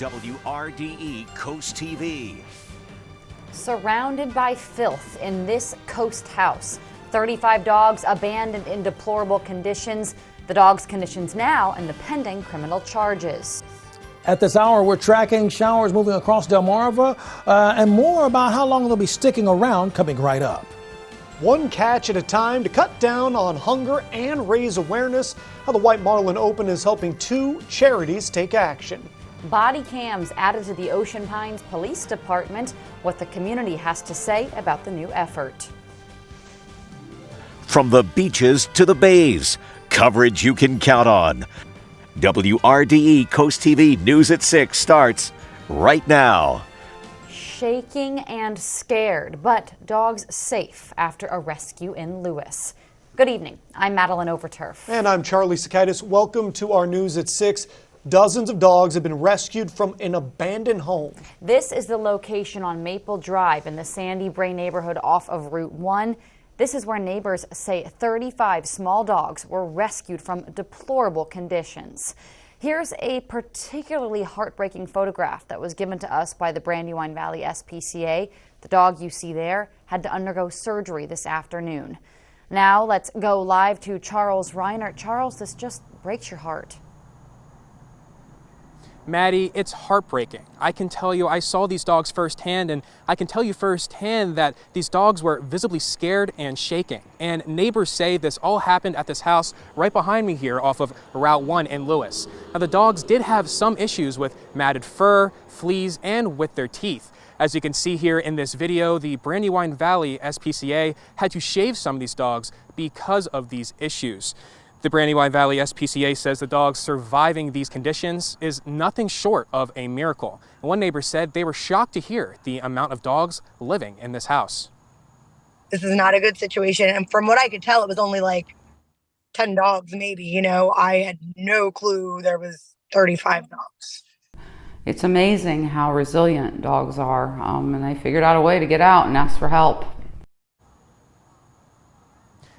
WRDE Coast TV. Surrounded by filth in this coast house. 35 dogs abandoned in deplorable conditions. The dogs' conditions now and the pending criminal charges. At this hour, we're tracking showers moving across Delmarva and more about how long they'll be sticking around coming right up. One catch at a time to cut down on hunger and raise awareness. How the White Marlin Open is helping 2 charities take action. Body cams added to the Ocean Pines Police Department. What the community has to say about the new effort. From the beaches to the bays, coverage you can count on. WRDE Coast TV News at 6 starts right now. Shaking and scared, but dogs safe after a rescue in Lewis. Good evening. I'm Madeline Overturf. And I'm Charlie Sakaitis. Welcome to our News at 6. Dozens of dogs have been rescued from an abandoned home. This is the location on Maple Drive in the Sandy Brae neighborhood off of Route 1. This is where neighbors say 35 small dogs were rescued from deplorable conditions. Here's a particularly heartbreaking photograph that was given to us by the Brandywine Valley SPCA. The dog you see there had to undergo surgery this afternoon. Now let's go live to Charles Reinert. Charles, this just breaks your heart. Maddie, it's heartbreaking. I can tell you I saw these dogs firsthand, and I can tell you firsthand that these dogs were visibly scared and shaking. And neighbors say this all happened at this house right behind me here off of Route 1 in Lewis. Now, the dogs did have some issues with matted fur, fleas, and with their teeth. As you can see here in this video, the Brandywine Valley SPCA had to shave some of these dogs because of these issues. The Brandywine Valley SPCA says the dogs surviving these conditions is nothing short of a miracle. One neighbor said they were shocked to hear the amount of dogs living in this house. This is not a good situation. And from what I could tell, it was only like 10 dogs, maybe. You know, I had no clue there was 35 dogs. It's amazing how resilient dogs are, and they figured out a way to get out and ask for help.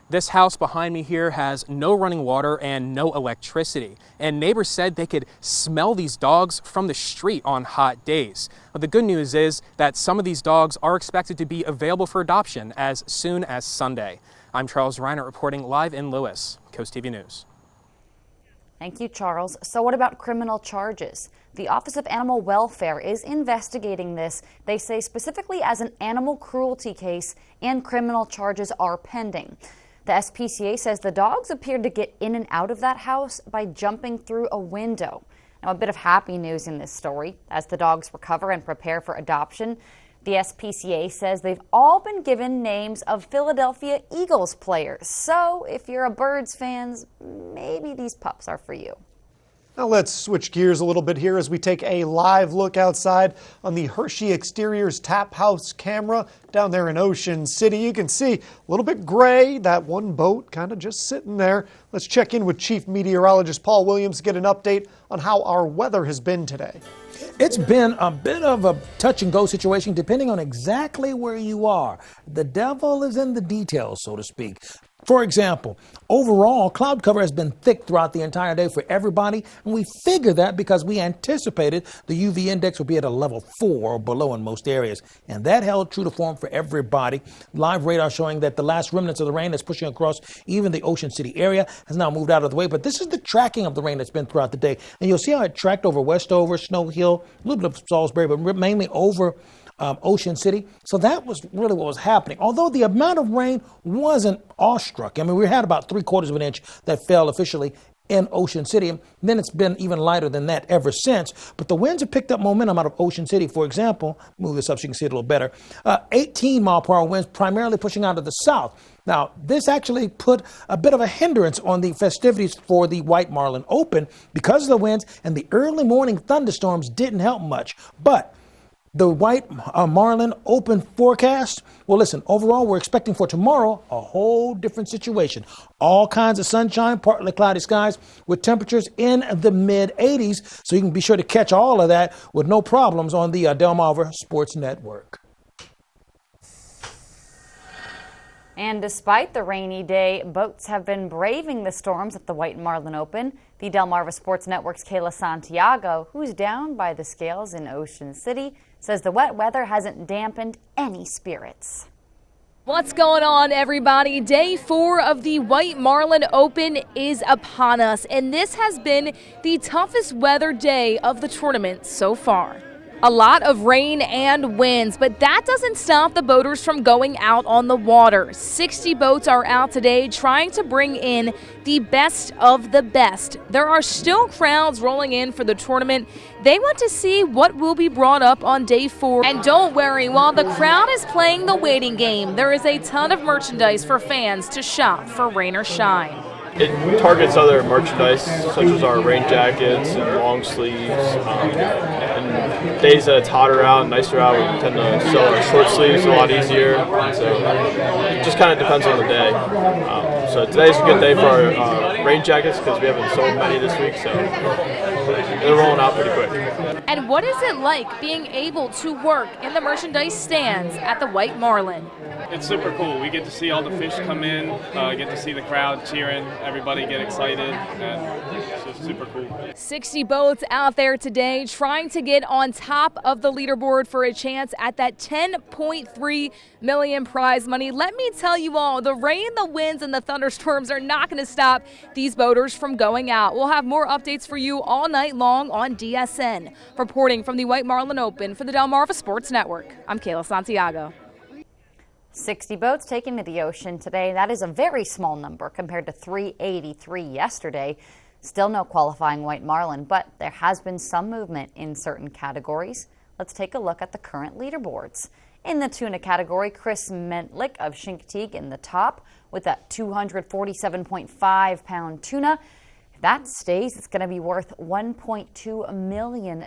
This house behind me here has no running water and no electricity. And neighbors said they could smell these dogs from the street on hot days. But the good news is that some of these dogs are expected to be available for adoption as soon as Sunday. I'm Charles Reiner reporting live in Lewis, Coast TV News. Thank you, Charles. So what about criminal charges? The Office of Animal Welfare is investigating this. They say specifically as an animal cruelty case, and criminal charges are pending. The SPCA says the dogs appeared to get in and out of that house by jumping through a window. Now, a bit of happy news in this story. As the dogs recover and prepare for adoption, the SPCA says they've all been given names of Philadelphia Eagles players. So if you're a Birds fan, maybe these pups are for you. Now let's switch gears a little bit here as we take a live look outside on the Hershey Exteriors Tap House camera down there in Ocean City. You can see a little bit gray, that one boat kind of just sitting there. Let's check in with Chief Meteorologist Paul Williams to get an update on how our weather has been today. It's been a bit of a touch and go situation depending on exactly where you are. The devil is in the details, so to speak. For example, overall, cloud cover has been thick throughout the entire day for everybody, and we figure that because we anticipated the UV index would be at a level 4 or below in most areas, and that held true to form for everybody. Live radar showing that the last remnants of the rain that's pushing across even the Ocean City area has now moved out of the way, but this is the tracking of the rain that's been throughout the day, and you'll see how it tracked over Westover, Snow Hill, a little bit of Salisbury, but mainly over Ocean City. So that was really what was happening. Although the amount of rain wasn't awestruck. I mean, we had about 3/4 of an inch that fell officially in Ocean City. And then it's been even lighter than that ever since. But the winds have picked up momentum out of Ocean City. For example, move this up so you can see it a little better. 18-mile-per-hour winds primarily pushing out of the south. Now, this actually put a bit of a hindrance on the festivities for the White Marlin Open because of the winds, and the early morning thunderstorms didn't help much. But the White Marlin Open forecast, well, listen, overall, we're expecting for tomorrow a whole different situation. All kinds of sunshine, partly cloudy skies with temperatures in the mid-80s. So you can be sure to catch all of that with no problems on the Delmarva Sports Network. And despite the rainy day, boats have been braving the storms at the White Marlin Open. The Delmarva Sports Network's Kayla Santiago, who's down by the scales in Ocean City, says the wet weather hasn't dampened any spirits. What's going on, everybody? Day 4 of the White Marlin Open is upon us, and this has been the toughest weather day of the tournament so far. A lot of rain and winds, but that doesn't stop the boaters from going out on the water. 60 boats are out today trying to bring in the best of the best. There are still crowds rolling in for the tournament. They want to see what will be brought up on day 4. And don't worry, while the crowd is playing the waiting game, there is a ton of merchandise for fans to shop for rain or shine. It targets other merchandise such as our rain jackets and long sleeves. And days that it's hotter out and nicer out, we tend to sell our short sleeves a lot easier. So it just kind of depends on the day. So today's a good day for our rain jackets because we haven't sold many this week, so they're rolling out pretty quick. And what is it like being able to work in the merchandise stands at the White Marlin? It's super cool. We get to see all the fish come in, get to see the crowd cheering, everybody get excited, and it's just super cool. 60 boats out there today trying to get on top of the leaderboard for a chance at that $10.3 million prize money. Let me tell you all, the rain, the winds, and the thunderstorms are not going to stop these boaters from going out. We'll have more updates for you all night long on DSN. Reporting from the White Marlin Open for the Delmarva Sports Network, I'm Kayla Santiago. 60 boats taken to the ocean today. That is a very small number compared to 383 yesterday. Still no qualifying white marlin, but there has been some movement in certain categories. Let's take a look at the current leaderboards. In the tuna category, Chris Mentlick of Chincoteague in the top with that 247.5 pound tuna. If that stays, it's going to be worth $1.2 million.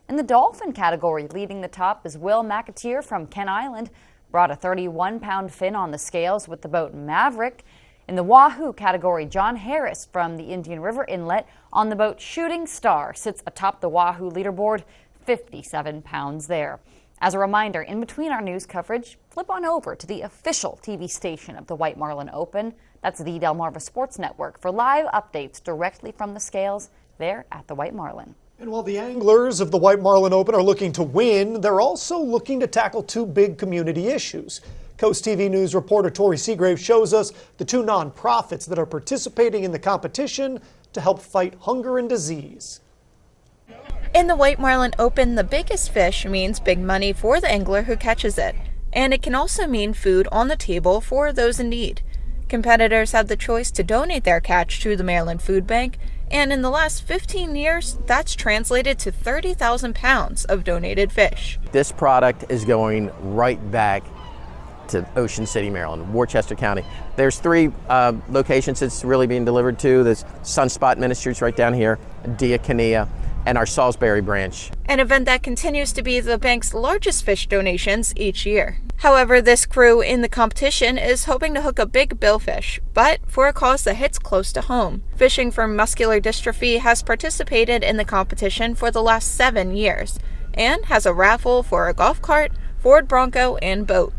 In the dolphin category, leading the top is Will McAteer from Ken Island. Brought a 31-pound fin on the scales with the boat Maverick. In the Wahoo category, John Harris from the Indian River Inlet on the boat Shooting Star sits atop the Wahoo leaderboard, 57 pounds there. As a reminder, in between our news coverage, flip on over to the official TV station of the White Marlin Open. That's the Delmarva Sports Network for live updates directly from the scales there at the White Marlin. And while the anglers of the White Marlin Open are looking to win, they're also looking to tackle two big community issues. Coast TV News reporter Tori Seagrave shows us the two nonprofits that are participating in the competition to help fight hunger and disease. In the White Marlin Open, the biggest fish means big money for the angler who catches it. And it can also mean food on the table for those in need. Competitors have the choice to donate their catch to the Maryland Food Bank, and in the last 15 years, that's translated to 30,000 pounds of donated fish. This product is going right back to Ocean City, Maryland, Worcester County. There's 3 locations it's really being delivered to. There's Sunspot Ministries right down here, Diakonia, and our Salisbury branch. An event that continues to be the bank's largest fish donations each year. However, this crew in the competition is hoping to hook a big billfish, but for a cause that hits close to home. Fishing for Muscular Dystrophy has participated in the competition for the last 7 years and has a raffle for a golf cart, Ford Bronco, and boat.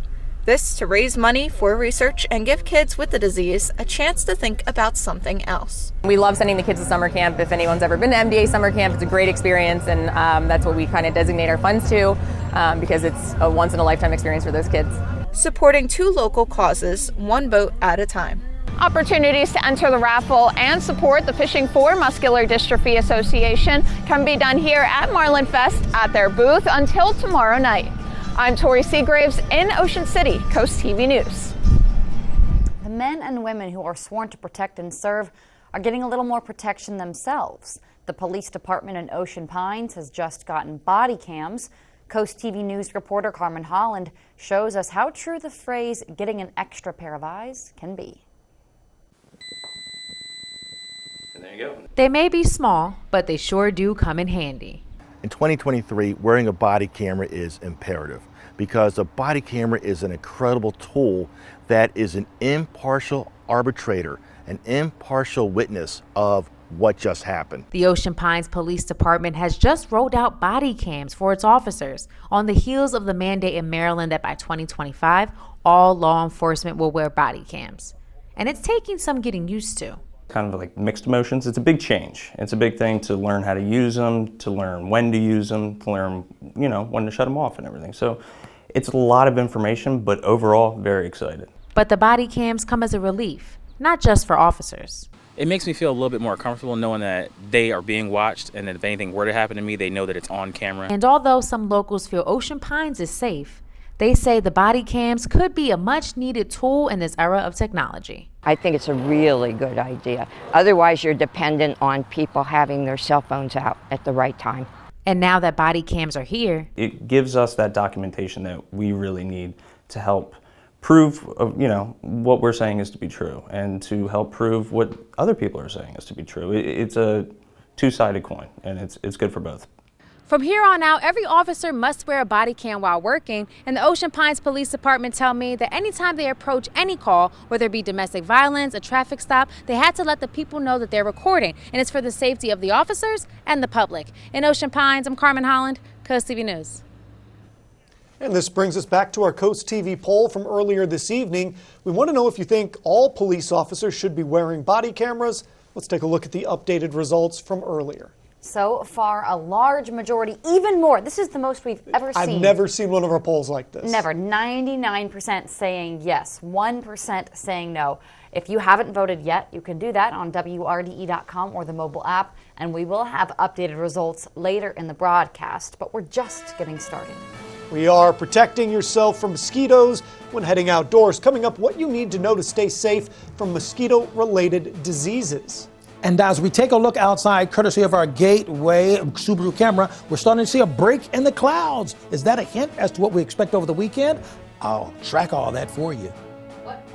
This to raise money for research and give kids with the disease a chance to think about something else. We love sending the kids to summer camp. If anyone's ever been to MDA summer camp, it's a great experience, and that's what we kind of designate our funds to because it's a once-in-a-lifetime experience for those kids. Supporting 2 local causes, 1 boat at a time. Opportunities to enter the raffle and support the Fishing for Muscular Dystrophy Association can be done here at Marlin Fest at their booth until tomorrow night. I'm Tori Seagraves in Ocean City, Coast TV News. The men and women who are sworn to protect and serve are getting a little more protection themselves. The police department in Ocean Pines has just gotten body cams. Coast TV News reporter Carmen Holland shows us how true the phrase "getting an extra pair of eyes" can be. And there you go. They may be small, but they sure do come in handy. In 2023, wearing a body camera is imperative because a body camera is an incredible tool that is an impartial arbitrator, an impartial witness of what just happened. The Ocean Pines Police Department has just rolled out body cams for its officers on the heels of the mandate in Maryland that by 2025, all law enforcement will wear body cams. And it's taking some getting used to. kind of like mixed emotions. It's a big change. It's a big thing to learn how to use them, to learn when to use them, to learn, you know, when to shut them off and everything. So it's a lot of information, but overall, very excited. But the body cams come as a relief, not just for officers. It makes me feel a little bit more comfortable knowing that they are being watched, and that if anything were to happen to me, they know that it's on camera. And although some locals feel Ocean Pines is safe, they say the body cams could be a much needed tool in this era of technology. I think it's a really good idea. Otherwise, you're dependent on people having their cell phones out at the right time. And now that body cams are here, It gives us that documentation that we really need to help prove, you know, what we're saying is to be true, and to help prove what other people are saying is to be true. It's a two-sided coin, and it's good for both. From here on out, every officer must wear a body cam while working, and the Ocean Pines Police Department tell me that anytime they approach any call, whether it be domestic violence, a traffic stop, they had to let the people know that they're recording, and it's for the safety of the officers and the public. In Ocean Pines, I'm Carmen Holland, Coast TV News. And this brings us back to our Coast TV poll from earlier this evening. We want to know if you think all police officers should be wearing body cameras. Let's take a look at the updated results from earlier. So far, a large majority, even more. This is the most we've ever seen. I've never seen one of our polls like this. Never. 99% saying yes, 1% saying no. If you haven't voted yet, you can do that on WRDE.com or the mobile app, and we will have updated results later in the broadcast, but we're just getting started. We are protecting yourself from mosquitoes when heading outdoors. Coming up, what you need to know to stay safe from mosquito-related diseases. And as we take a look outside, courtesy of our Gateway Subaru camera, we're starting to see a break in the clouds. Is that a hint as to what we expect over the weekend? I'll track all that for you.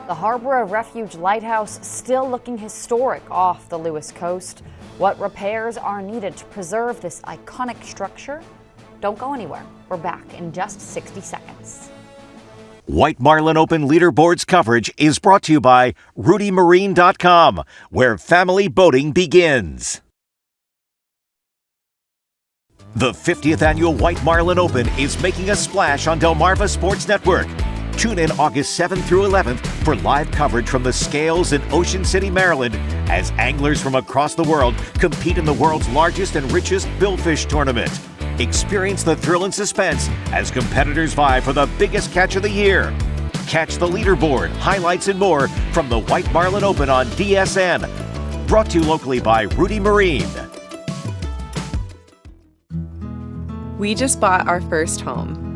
The Harbor of Refuge Lighthouse still looking historic off the Lewis coast. What repairs are needed to preserve this iconic structure? Don't go anywhere. We're back in just 60 seconds. White Marlin Open Leaderboards coverage is brought to you by RudyMarine.com, where family boating begins. The 50th annual White Marlin Open is making a splash on Delmarva Sports Network. Tune in August 7th through 11th for live coverage from the scales in Ocean City, Maryland, as anglers from across the world compete in the world's largest and richest billfish tournament. Experience the thrill and suspense as competitors vie for the biggest catch of the year. Catch the leaderboard, highlights, and more from the White Marlin Open on DSN. Brought to you locally by Rudy Marine. We just bought our first home.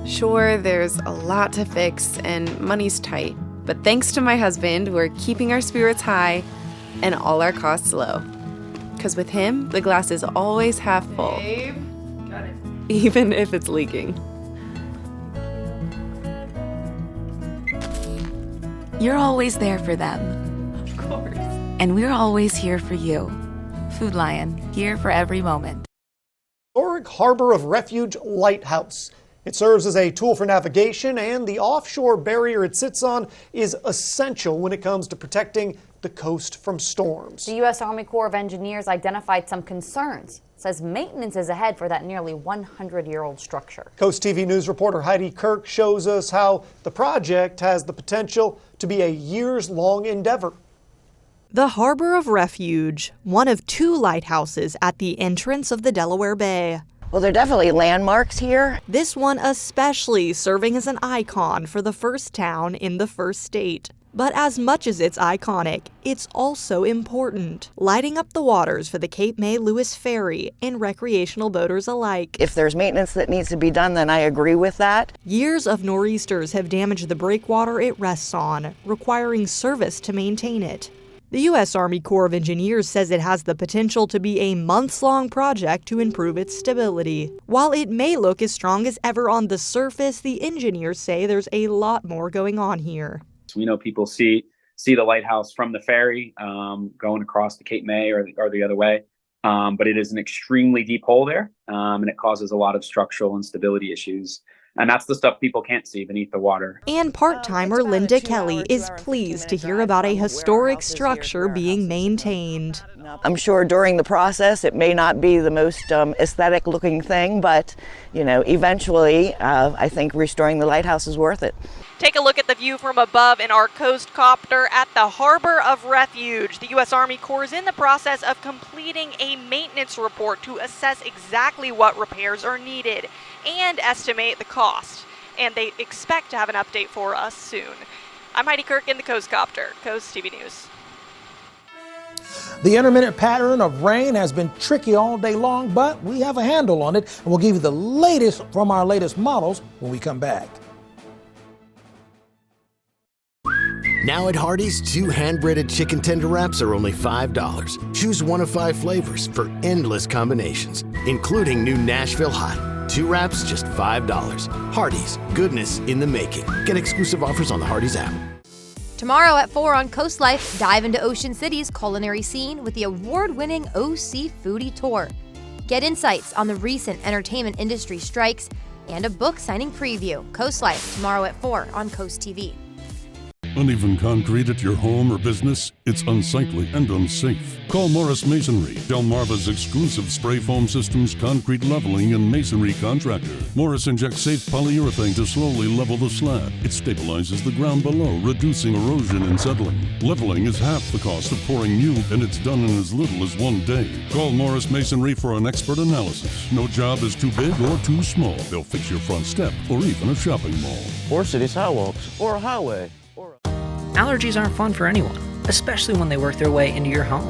Sure, there's a lot to fix and money's tight, but thanks to my husband, we're keeping our spirits high and all our costs low. Because with him, the glass is always half full. Babe, got it. Even if it's leaking. You're always there for them. Of course. And we're always here for you. Food Lion, here for every moment. Historic Harbor of Refuge Lighthouse. It serves as a tool for navigation, and the offshore barrier it sits on is essential when it comes to protecting the coast from storms. The U.S. Army Corps of Engineers identified some concerns. Says maintenance is ahead for that nearly 100-year-old structure. Coast TV News reporter Heidi Kirk shows us how the project has the potential to be a years-long endeavor. The Harbor of Refuge, one of two lighthouses at the entrance of the Delaware Bay. Well, there are definitely landmarks here. This one especially serving as an icon for the first town in the first state. But as much as it's iconic, it's also important, lighting up the waters for the Cape May Lewis Ferry and recreational boaters alike. If there's maintenance that needs to be done, then I agree with that. Years of nor'easters have damaged the breakwater it rests on, requiring service to maintain it. The U.S. Army Corps of Engineers says it has the potential to be a months-long project to improve its stability. While it may look as strong as ever on the surface, the engineers say there's a lot more going on here. We know people see the lighthouse from the ferry going across the Cape May or the other way, but it is an extremely deep hole there, and it causes a lot of structural and stability issues And that's the stuff people can't see beneath the water. And part-timer Linda Kelly is pleased to hear about a historic structure being maintained. I'm sure during the process it may not be the most aesthetic looking thing, but eventually I think restoring the lighthouse is worth it. Take a look at the view from above in our coast copter at the Harbor of Refuge. The U.S. Army Corps is in the process of completing a maintenance report to assess exactly what repairs are needed and estimate the cost. And they expect to have an update for us soon. I'm Heidi Kirk in the Coast Copter, Coast TV News. The intermittent pattern of rain has been tricky all day long, but we have a handle on it, and we'll give you the latest from our latest models when we come back. Now at Hardee's, 2 hand-breaded chicken tender wraps are only $5. Choose one of 5 flavors for endless combinations, including new Nashville Hot. 2 wraps, just $5. Hardee's, goodness in the making. Get exclusive offers on the Hardee's app. Tomorrow at 4 on Coast Life, dive into Ocean City's culinary scene with the award-winning OC Foodie Tour. Get insights on the recent entertainment industry strikes and a book signing preview. Coast Life, tomorrow at 4 on Coast TV. Uneven concrete at your home or business? It's unsightly and unsafe. Call Morris Masonry, Delmarva's exclusive spray foam systems, concrete leveling, and masonry contractor. Morris injects safe polyurethane to slowly level the slab. It stabilizes the ground below, reducing erosion and settling. Leveling is half the cost of pouring new, and it's done in as little as 1 day. Call Morris Masonry for an expert analysis. No job is too big or too small. They'll fix your front step or even a shopping mall. Or city sidewalks, or a highway. Allergies aren't fun for anyone, especially when they work their way into your home.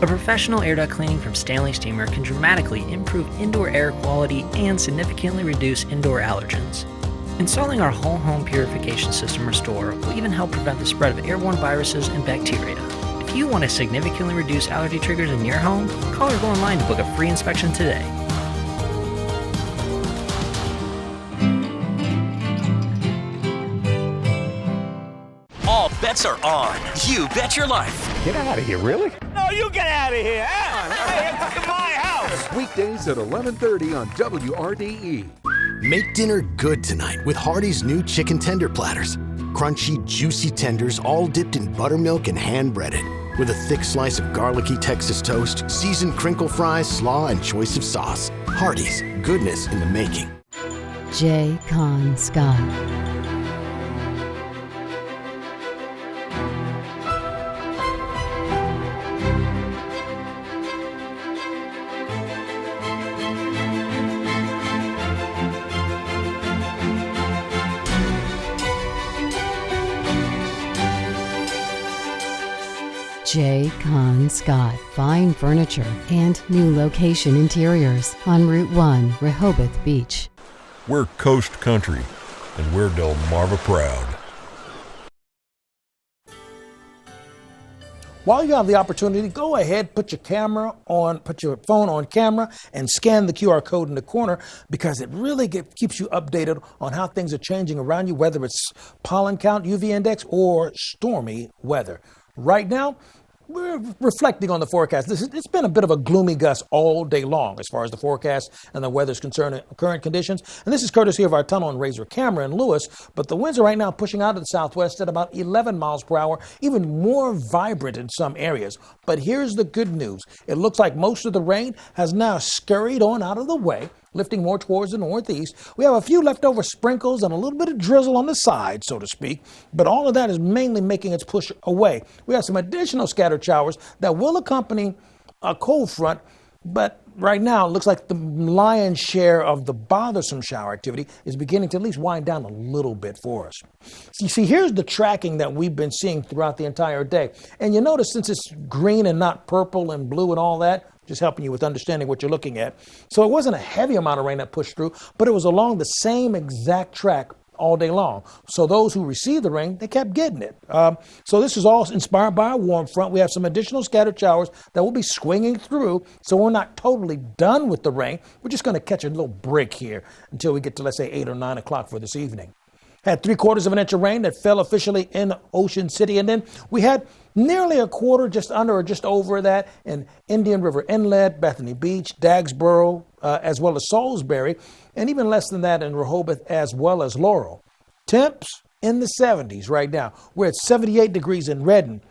A professional air duct cleaning from Stanley Steamer can dramatically improve indoor air quality and significantly reduce indoor allergens. Installing our whole home purification system Restore will even help prevent the spread of airborne viruses and bacteria. If you want to significantly reduce allergy triggers in your home, call or go online to book a free inspection today. All bets are on. You bet your life. Get out of here, really? No, you get out of here. Hey, it's my house. Weekdays at 11:30 on WRDE. Make dinner good tonight with Hardee's new chicken tender platters. Crunchy, juicy tenders, all dipped in buttermilk and hand-breaded. With a thick slice of garlicky Texas toast, seasoned crinkle fries, slaw, and choice of sauce. Hardee's, goodness in the making. J. Con Scott. J. Con Scott Fine Furniture and new location interiors on Route 1, Rehoboth Beach. We're Coast Country, and we're Delmarva proud. While you have the opportunity, go ahead, put your phone on camera and scan the QR code in the corner, because it really keeps you updated on how things are changing around you, whether it's pollen count, UV index, or stormy weather. Right now, we're reflecting on the forecast. It's been a bit of a gloomy gust all day long as far as the forecast and the weather's concerned, current conditions. And this is courtesy of our tunnel and razor camera in Lewis. But the winds are right now pushing out of the southwest at about 11 miles per hour, even more vibrant in some areas. But here's the good news. It looks like most of the rain has now scurried on out of the way, lifting more towards the northeast. We have a few leftover sprinkles and a little bit of drizzle on the side, so to speak, but all of that is mainly making its push away. We have some additional scattered showers that will accompany a cold front, but right now it looks like the lion's share of the bothersome shower activity is beginning to at least wind down a little bit for us. So you see, here's the tracking that we've been seeing throughout the entire day. And you notice, since it's green and not purple and blue and all that, just helping you with understanding what you're looking at. So it wasn't a heavy amount of rain that pushed through, but it was along the same exact track all day long. So those who received the rain, they kept getting it. So this is all inspired by a warm front. We have some additional scattered showers that will be swinging through. So we're not totally done with the rain. We're just going to catch a little break here until we get to, let's say, 8 or 9 o'clock for this evening. Had 3/4 of an inch of rain that fell officially in Ocean City. And then we had nearly a quarter, just under or just over that, in Indian River Inlet, Bethany Beach, Dagsboro, as well as Salisbury, and even less than that in Rehoboth as well as Laurel. Temps in the 70s right now. We're at 78 degrees in Redden,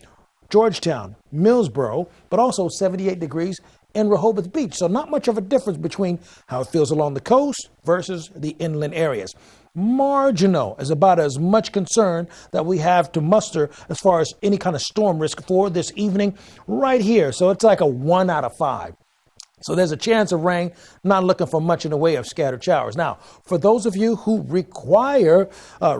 Georgetown, Millsboro, but also 78 degrees in Rehoboth Beach. So not much of a difference between how it feels along the coast versus the inland areas. Marginal is about as much concern that we have to muster as far as any kind of storm risk for this evening right here. So it's like a 1 out of 5. So there's a chance of rain, not looking for much in the way of scattered showers. Now, for those of you who require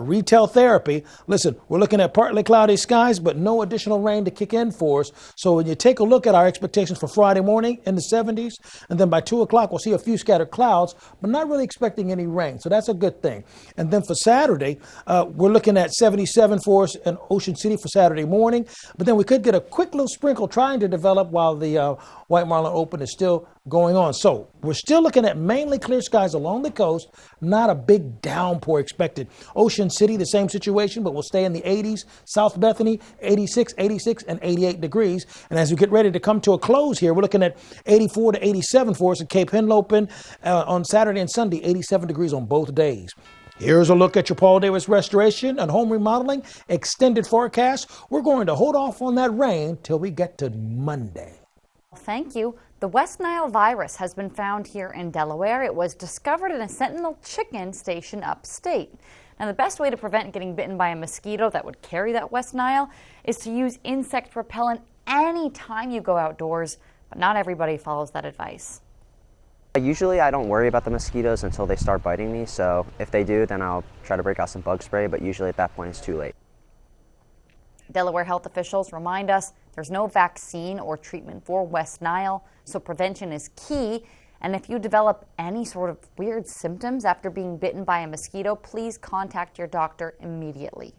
retail therapy, listen, we're looking at partly cloudy skies, but no additional rain to kick in for us. So when you take a look at our expectations for Friday morning in the 70s, and then by 2 o'clock, we'll see a few scattered clouds, but not really expecting any rain. So that's a good thing. And then for Saturday, we're looking at 77 for us in Ocean City for Saturday morning. But then we could get a quick little sprinkle trying to develop while the White Marlin Open is still going on. So we're still looking at mainly clear skies along the coast, not a big downpour expected. Ocean City, the same situation, but we'll stay in the 80s. South Bethany, 86, 86, and 88 degrees. And as we get ready to come to a close here, we're looking at 84 to 87 for us at Cape Henlopen on Saturday and Sunday, 87 degrees on both days. Here's a look at your Paul Davis Restoration and Home Remodeling extended forecast. We're going to hold off on that rain till we get to Monday. Thank you. The West Nile virus has been found here in Delaware. It was discovered in a sentinel chicken station upstate. Now, the best way to prevent getting bitten by a mosquito that would carry that West Nile is to use insect repellent anytime you go outdoors, but not everybody follows that advice. Usually I don't worry about the mosquitoes until they start biting me, so if they do, then I'll try to break out some bug spray, but usually at that point it's too late. Delaware health officials remind us there's no vaccine or treatment for West Nile, so prevention is key. And if you develop any sort of weird symptoms after being bitten by a mosquito, please contact your doctor immediately.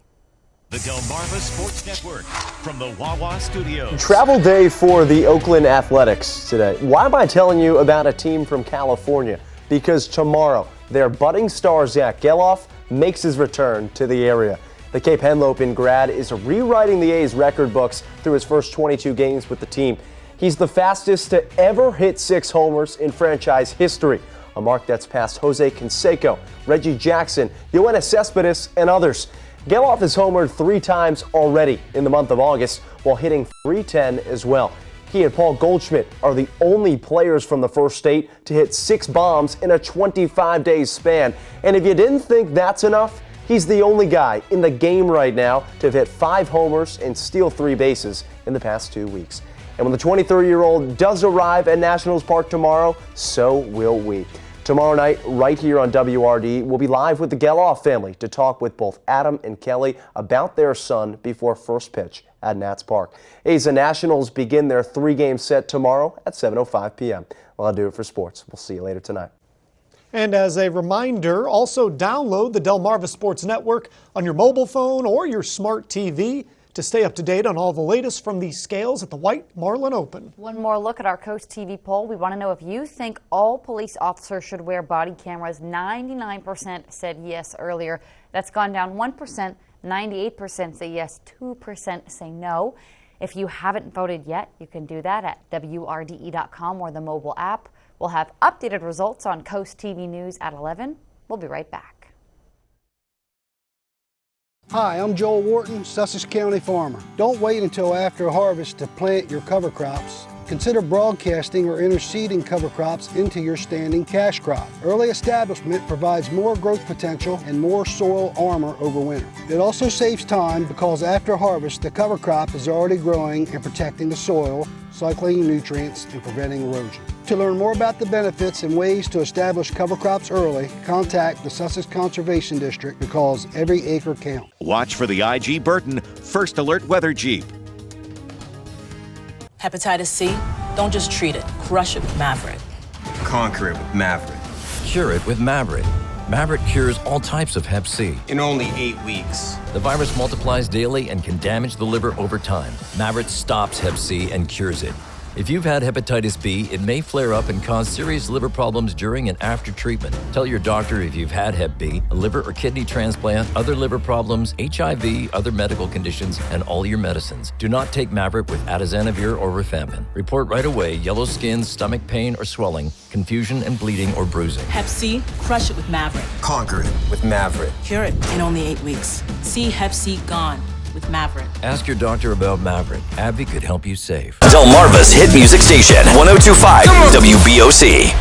The Delmarva Sports Network from the Wawa Studios. Travel day for the Oakland Athletics today. Why am I telling you about a team from California? Because tomorrow, their budding star Zach Geloff makes his return to the area. The Cape Henlopen grad is rewriting the A's record books through his first 22 games with the team. He's the fastest to ever hit 6 homers in franchise history, a mark that's passed Jose Canseco, Reggie Jackson, Yoenis Cespedes, and others. Geloff has homered 3 times already in the month of August, while hitting .310 as well. He and Paul Goldschmidt are the only players from the first state to hit 6 bombs in a 25-day span. And if you didn't think that's enough, he's the only guy in the game right now to have hit 5 homers and steal 3 bases in the past 2 weeks. And when the 23-year-old does arrive at Nationals Park tomorrow, so will we. Tomorrow night, right here on WRDE, we'll be live with the Geloff family to talk with both Adam and Kelly about their son before first pitch at Nats Park. A's and Nationals begin their 3-game set tomorrow at 7:05 p.m. Well, that'll do it for sports. We'll see you later tonight. And as a reminder, also download the Delmarva Sports Network on your mobile phone or your smart TV to stay up to date on all the latest from the scales at the White Marlin Open. One more look at our Coast TV poll. We want to know if you think all police officers should wear body cameras. 99% said yes earlier. That's gone down 1%. 98% say yes, 2% say no. If you haven't voted yet, you can do that at WRDE.com or the mobile app. We'll have updated results on Coast TV News at 11. We'll be right back. Hi, I'm Joel Wharton, Sussex County farmer. Don't wait until after harvest to plant your cover crops. Consider broadcasting or interseeding cover crops into your standing cash crop. Early establishment provides more growth potential and more soil armor over winter. It also saves time because after harvest, the cover crop is already growing and protecting the soil, cycling nutrients, and preventing erosion. To learn more about the benefits and ways to establish cover crops early, contact the Sussex Conservation District because every acre counts. Watch for the IG Burton First Alert Weather Jeep. Hepatitis C? Don't just treat it. Crush it with Maverick. Conquer it with Maverick. Cure it with Maverick. Maverick cures all types of Hep C. In only 8 weeks. The virus multiplies daily and can damage the liver over time. Maverick stops Hep C and cures it. If you've had hepatitis B, it may flare up and cause serious liver problems during and after treatment. Tell your doctor if you've had Hep B, a liver or kidney transplant, other liver problems, HIV, other medical conditions, and all your medicines. Do not take Mavyret with atazanavir or rifampin. Report right away yellow skin, stomach pain or swelling, confusion and bleeding or bruising. Hep C, crush it with Mavyret. Conquer it with Mavyret. Cure it in only 8 weeks. See Hep C gone with Mavyret. Ask your doctor about Mavyret. AbbVie could help you save. Delmarva's hit music station, 102.5 WBOC.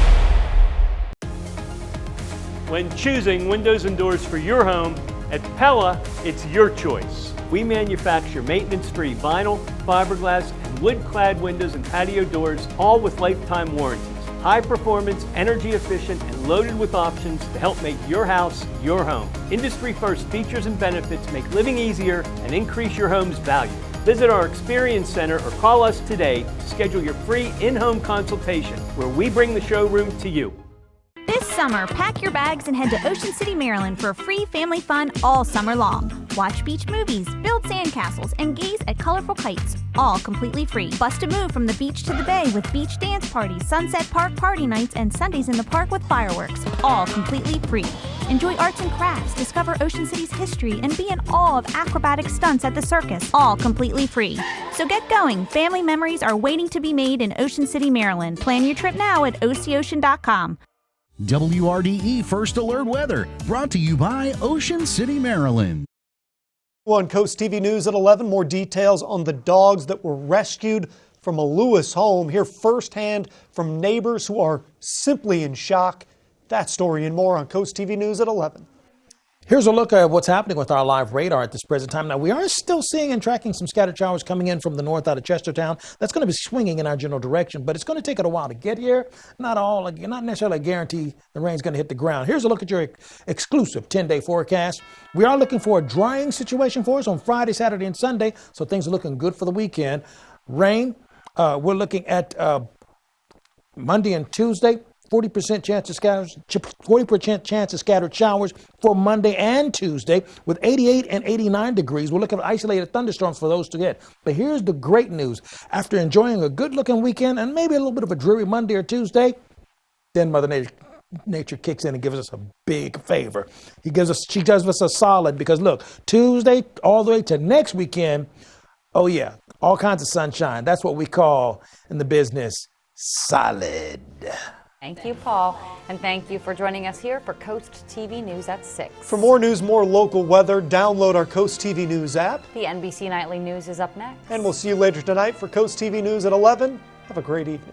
When choosing windows and doors for your home, at Pella, it's your choice. We manufacture maintenance-free vinyl, fiberglass, and wood-clad windows and patio doors, all with lifetime warranties. High performance, energy efficient, and loaded with options to help make your house your home. Industry first features and benefits make living easier and increase your home's value. Visit our Experience Center or call us today to schedule your free in-home consultation where we bring the showroom to you. This summer, pack your bags and head to Ocean City, Maryland for free family fun all summer long. Watch beach movies, build sandcastles, and gaze at colorful kites, all completely free. Bust a move from the beach to the bay with beach dance parties, Sunset Park party nights, and Sundays in the park with fireworks, all completely free. Enjoy arts and crafts, discover Ocean City's history, and be in awe of acrobatic stunts at the circus, all completely free. So get going. Family memories are waiting to be made in Ocean City, Maryland. Plan your trip now at OCOcean.com. WRDE First Alert Weather, brought to you by Ocean City, Maryland. On Coast TV News at 11, more details on the dogs that were rescued from a Lewis home. Hear firsthand from neighbors who are simply in shock. That story and more on Coast TV News at 11. Here's a look at what's happening with our live radar at this present time. Now, we are still seeing and tracking some scattered showers coming in from the north out of Chestertown. That's going to be swinging in our general direction, but it's going to take it a while to get here. Not necessarily a guarantee the rain's going to hit the ground. Here's a look at your exclusive 10-day forecast. We are looking for a drying situation for us on Friday, Saturday, and Sunday, so things are looking good for the weekend. Rain, we're looking at Monday and Tuesday. 40% chance of scattered showers for Monday and Tuesday with 88 and 89 degrees. We're looking at isolated thunderstorms for those to hit. But here's the great news. After enjoying a good-looking weekend and maybe a little bit of a dreary Monday or Tuesday, then Mother Nature kicks in and gives us a big favor. She does us a solid because, look, Tuesday all the way to next weekend, oh, yeah, all kinds of sunshine. That's what we call in the business solid. Thank you, Paul, and thank you for joining us here for Coast TV News at 6. For more news, more local weather, download our Coast TV News app. The NBC Nightly News is up next. And we'll see you later tonight for Coast TV News at 11. Have a great evening.